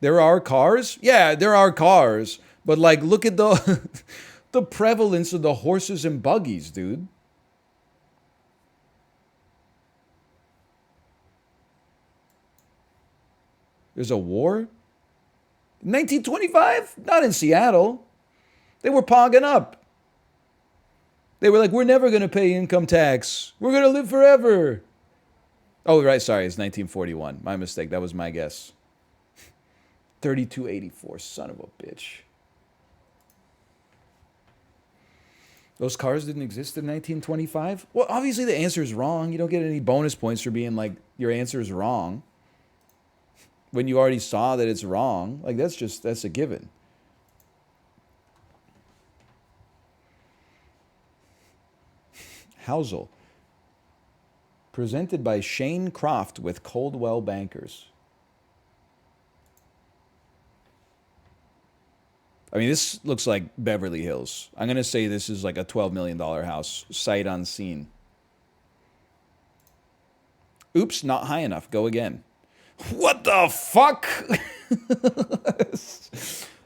A: There are cars? Yeah, there are cars. But like, look at the the prevalence of the horses and buggies, dude. There's a war? 1925? Not in Seattle. They were pogging up. They were like, we're never going to pay income tax. We're going to live forever. Oh, right. Sorry. It's 1941. My mistake. That was my guess. 3284. Son of a bitch. Those cars didn't exist in 1925? Well, obviously the answer is wrong. You don't get any bonus points for being like, your answer is wrong. when you already saw that it's wrong. Like, that's a given. Housel. Presented by Shane Croft with Coldwell Bankers. I mean, this looks like Beverly Hills. I'm going to say this is like a $12 million house, sight unseen. Oops, not high enough. Go again. What the fuck?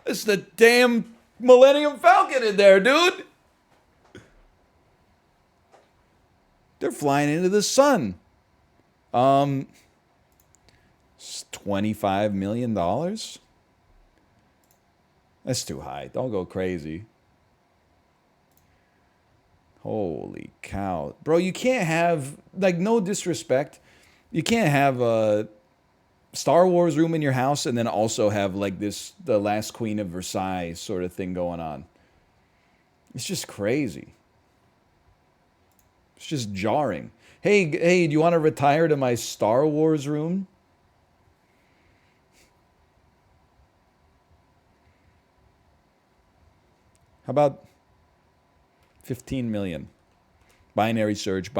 A: It's the damn Millennium Falcon in there, dude. They're flying into the sun. $25 million? That's too high. Don't go crazy. Holy cow. Bro, you can't have, like, no disrespect. You can't have a Star Wars room in your house and then also have, like, this, the Last Queen of Versailles sort of thing going on. It's just crazy. It's just jarring. Hey, do you want to retire to my Star Wars room? How about 15 million? Binary search.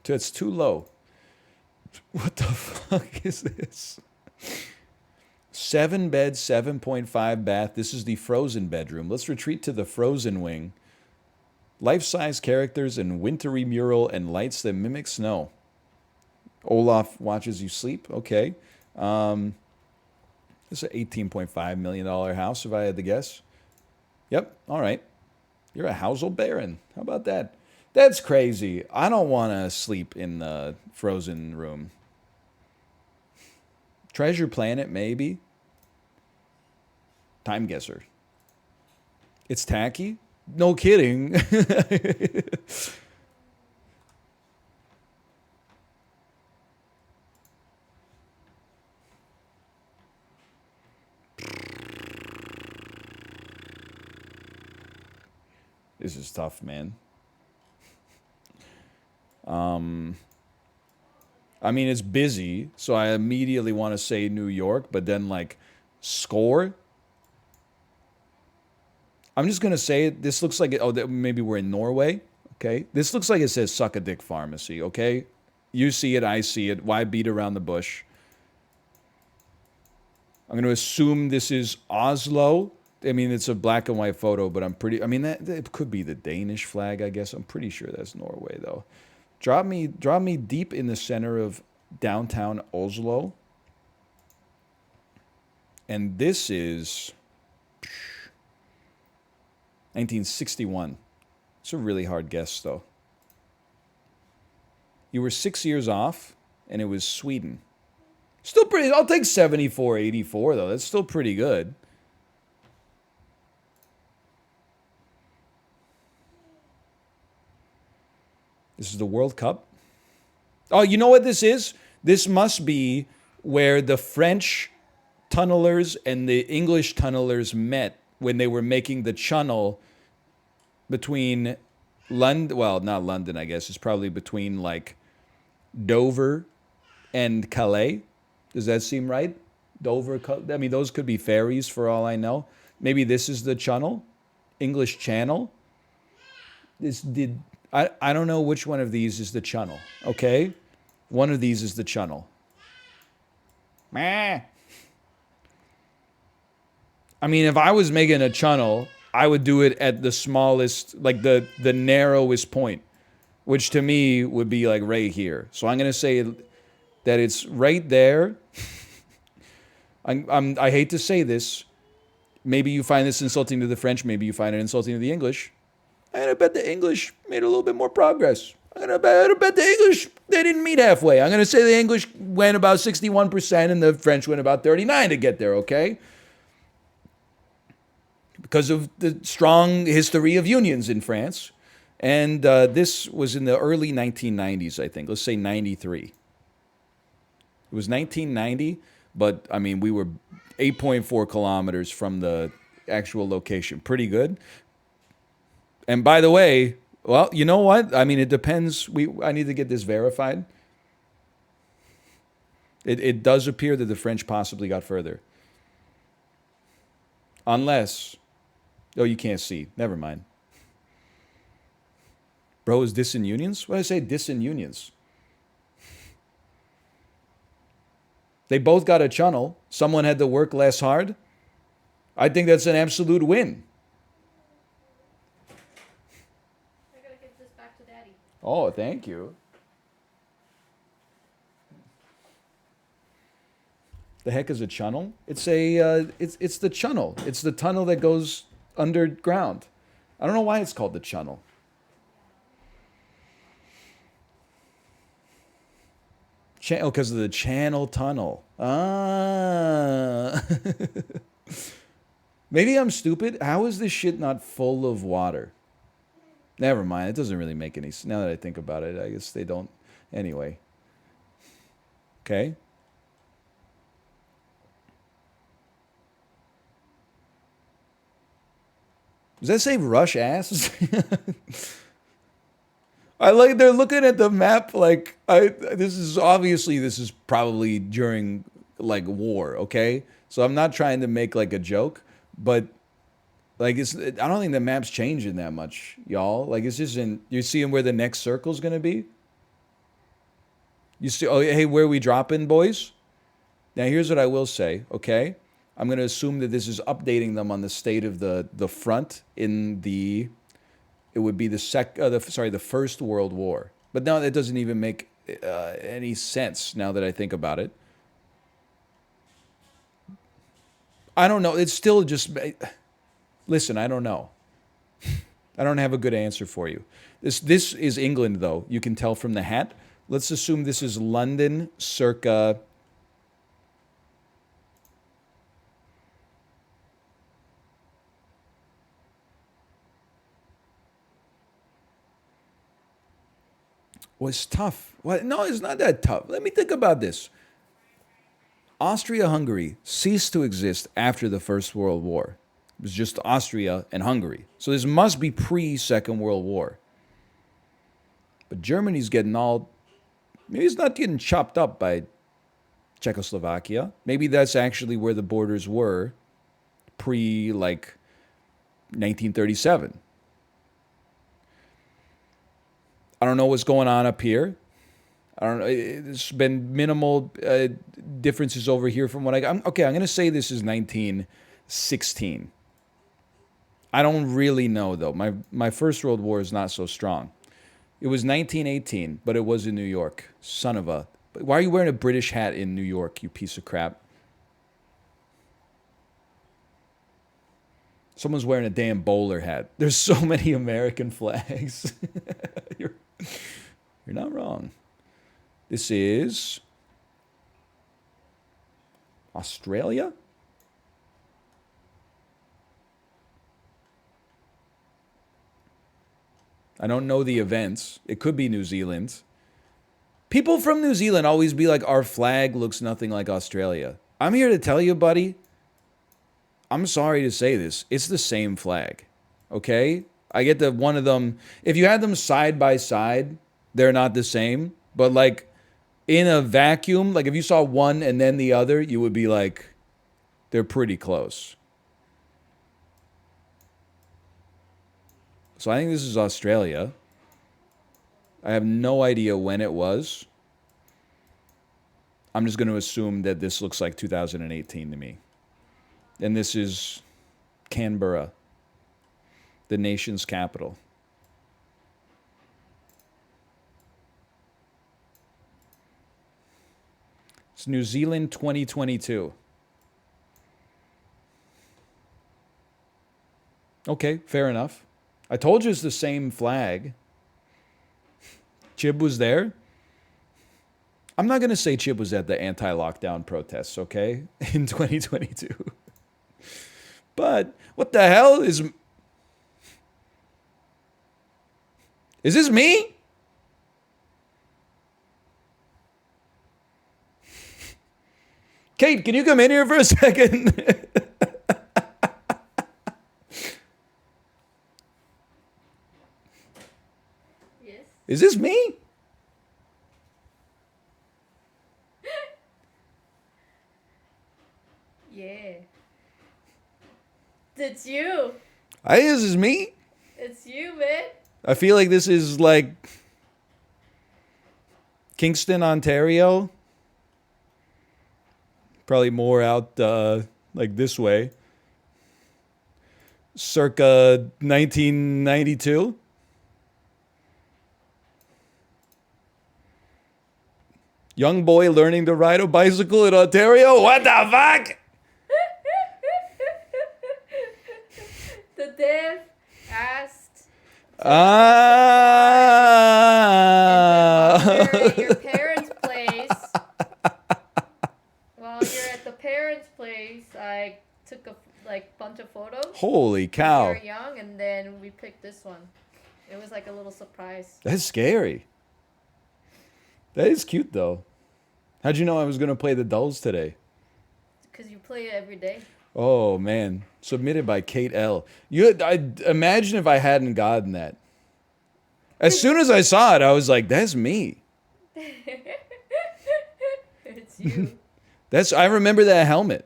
A: It's too low. What the fuck is this? 7 bed, 7.5 bath. This is the frozen bedroom. Let's retreat to the frozen wing. Life-size characters and wintry mural and lights that mimic snow. Olaf watches you sleep. Okay. This is an $18.5 million house, if I had to guess. Yep. All right. You're a Housel Baron. How about that? That's crazy. I don't want to sleep in the frozen room. Treasure Planet, maybe. Time Guesser. It's tacky? No kidding. This is tough, man. I mean, it's busy, so I immediately want to say New York, but then, like, score? I'm just going to say it. This looks like, maybe we're in Norway, okay? This looks like it says Suck a Dick Pharmacy, okay? You see it, I see it. Why beat around the bush? I'm going to assume this is Oslo. I mean, it's a black and white photo, but I mean, that could be the Danish flag, I guess. I'm pretty sure that's Norway, though. Drop me deep in the center of downtown Oslo. And this is 1961. It's a really hard guess, though. You were 6 years off, and it was Sweden. Still pretty. I'll take 74-84, though. That's still pretty good. This is the World Cup. Oh, you know what this is? This must be where the French tunnelers and the English tunnelers met when they were making the channel between London. Well, not London, I guess. It's probably between, like, Dover and Calais. Does that seem right? Dover. I mean, those could be ferries for all I know. Maybe this is the channel. English Channel. I don't know which one of these is the channel, okay? One of these is the channel. Meh. I mean, if I was making a channel, I would do it at the smallest, like the narrowest point, which to me would be like right here. So I'm going to say that it's right there. I hate to say this. Maybe you find this insulting to the French. Maybe you find it insulting to the English. I'm going to bet the English made a little bit more progress. I'm going to bet the English, they didn't meet halfway. I'm going to say the English went about 61% and the French went about 39% to get there, okay? Because of the strong history of unions in France. And this was in the early 1990s, I think. Let's say 93. It was 1990, but, I mean, we were 8.4 kilometers from the actual location. Pretty good. And by the way, well, you know what? I mean, it depends. I need to get this verified. It does appear that the French possibly got further. Unless, oh, you can't see. Never mind. Bro is disunions? What did I say? Disunions. They both got a channel. Someone had to work less hard. I think that's an absolute win.
B: I gotta get this back to Daddy.
A: Oh, thank you. The heck is a channel? It's it's the channel. It's the tunnel that goes underground. I don't know why it's called the channel. Because of the channel tunnel. Ah. Maybe I'm stupid. How is this shit not full of water? Never mind. It doesn't really make any sense. Now that I think about it, I guess they don't. Anyway. Okay. Does that say rush ass? I like they're looking at the map like this is probably during like war, okay? So I'm not trying to make like a joke, but like I don't think the map's changing that much, y'all. Like it's just you're seeing where the next circle's gonna be? You see, oh hey, where are we dropping, boys? Now here's what I will say, okay? I'm gonna assume that this is updating them on the state of the front in the it would be the First World War. But no, that doesn't even make any sense now that I think about it. I don't know. It's still just listen. I don't know. I don't have a good answer for you. This is England though. You can tell from the hat. Let's assume this is London circa. Was tough. What? No, it's not that tough. Let me think about this. Austria-Hungary ceased to exist after the First World War. It was just Austria and Hungary. So this must be pre-Second World War. But Germany's getting all... Maybe it's not getting chopped up by Czechoslovakia. Maybe that's actually where the borders were pre, 1937. I don't know what's going on up here. I don't know. There's been minimal differences over here from what I'm going to say this is 1916. I don't really know, though. My First World War is not so strong. It was 1918, but it was in New York. Son of a... Why are you wearing a British hat in New York, you piece of crap? Someone's wearing a damn bowler hat. There's so many American flags. You're not wrong. This is Australia? I don't know the events. It could be New Zealand. People from New Zealand always be like, our flag looks nothing like Australia. I'm here to tell you, buddy, I'm sorry to say this. It's the same flag. Okay? I get that one of them, if you had them side by side, they're not the same. But like in a vacuum, like if you saw one and then the other, you would be like, they're pretty close. So I think this is Australia. I have no idea when it was. I'm just going to assume that this looks like 2018 to me. And this is Canberra, the nation's capital. It's New Zealand 2022. Okay, fair enough. I told you it's the same flag. Chib was there. I'm not going to say Chib was at the anti-lockdown protests, okay, in 2022. But what the hell is this me? Kate, can you come in here for a second?
B: Yes.
A: Is this me?
B: It's you.
A: I This is me.
B: It's you, man.
A: I feel like this is like Kingston, Ontario. Probably more out like this way. Circa 1992. Young boy learning to ride a bicycle in Ontario? What the fuck?
B: The Depp asked.
A: Ah.
B: And then while you're at your parents' place, I took a bunch of photos.
A: Holy
B: We
A: cow.
B: were young, and then we picked this one. It was like a little surprise.
A: That's scary. That is cute, though. How'd you know I was going to play the dolls today?
B: Because you play it every day.
A: Oh, man. Submitted by Kate L. I imagine if I hadn't gotten that. As soon as I saw it, I was like, that's me.
B: It's you.
A: I remember that helmet.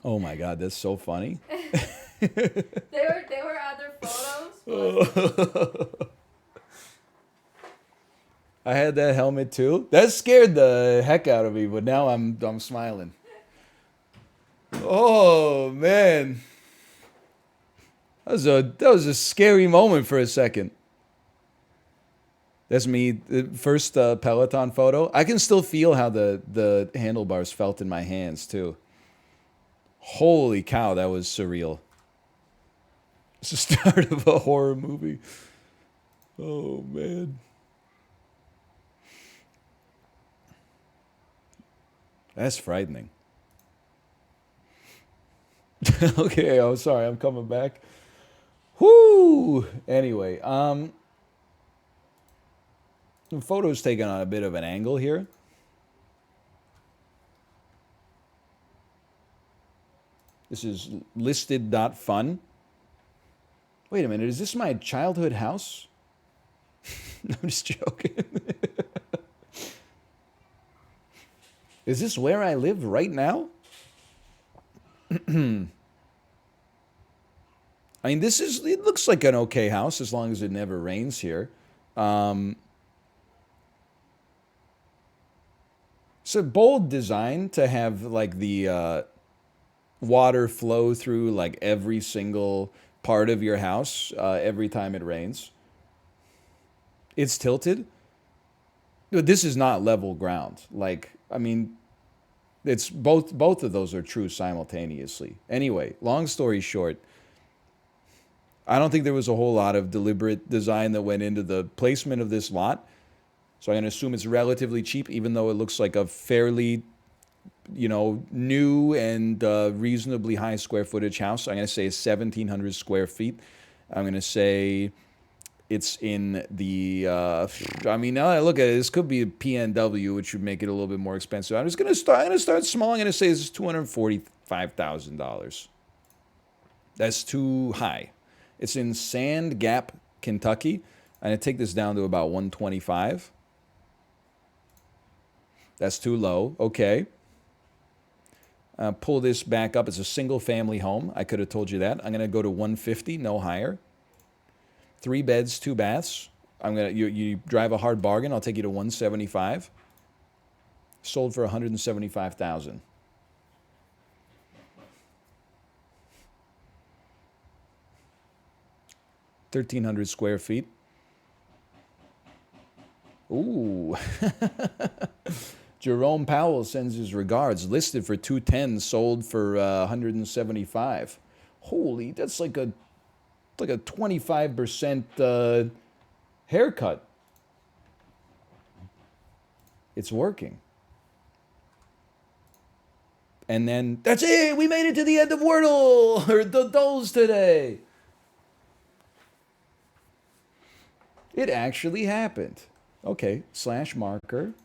A: Oh my God, that's so funny.
B: There were other photos.
A: I had that helmet too. That scared the heck out of me, but now I'm smiling. Oh man. That was a scary moment for a second. That's me. The first Peloton photo. I can still feel how the handlebars felt in my hands too. Holy cow, that was surreal. It's the start of a horror movie. Oh man. That's frightening. Okay, I'm sorry, I'm coming back. Whoo! Anyway, the photo's taken on a bit of an angle here. This is listed.fun. Wait a minute, is this my childhood house? No, I'm just joking. Is this where I live right now? I mean, it looks like an okay house as long as it never rains here. It's a bold design to have like the water flow through like every single part of your house every time it rains. It's tilted. But this is not level ground. Like, I mean, it's both of those are true simultaneously. Anyway, long story short, I don't think there was a whole lot of deliberate design that went into the placement of this lot. So I'm going to assume it's relatively cheap, even though it looks like a fairly, new and reasonably high square footage house. I'm going to say 1,700 square feet. I'm going to say it's in the, now that I look at it, this could be a PNW, which would make it a little bit more expensive. I'm going to start small. I'm going to say this is $245,000. That's too high. It's in Sand Gap, Kentucky. I'm going to take this down to about 125. That's too low. Okay. Pull this back up. It's a single family home. I could have told you that. I'm going to go to 150, no higher. 3 beds, 2 baths. You drive a hard bargain. I'll take you to 175. Sold for 175,000. $1,300 square feet. Ooh. Jerome Powell sends his regards. Listed for 210, sold for 175. Holy, that's like a 25% haircut. It's working. And then that's it. We made it to the end of Wordle or the dolls today. It actually happened. Okay, /marker.